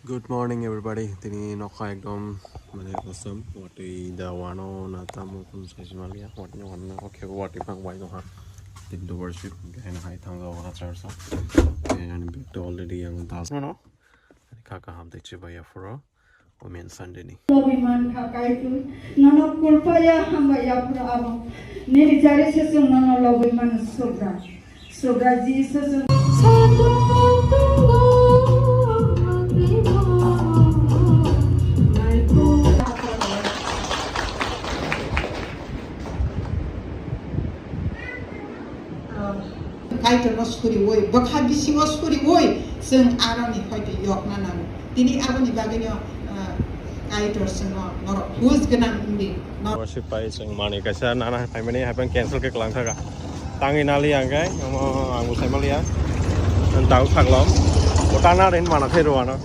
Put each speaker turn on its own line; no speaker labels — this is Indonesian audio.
Good morning, everybody. Tini nokha ekdom mane awesome. Wati dawano na tamu kun sejmalia. Wati nyokan okay wati pang wai noha. Did the worship and high tongue of Hatcharsa. And big already young das. No. Kaka ham de chibaya for a women Sunday.
Lobiman kakaitu nano kulpaya hambaya pura abo. Niri jari sesung nano lobiman sogra. Sogra ji sesung.
Kaito suri woi, bakha bisingo suri woi, seng aroni hoito yok nanan. Tini aroni bagenya kaito sengo norok hus genang undi.
Worship by sing money kasi nana family happen cancel ke kelang thaka. Tangi nali angkai, ngamo angus family ya. Dan tahu saklom. Utana rin mana thero ano.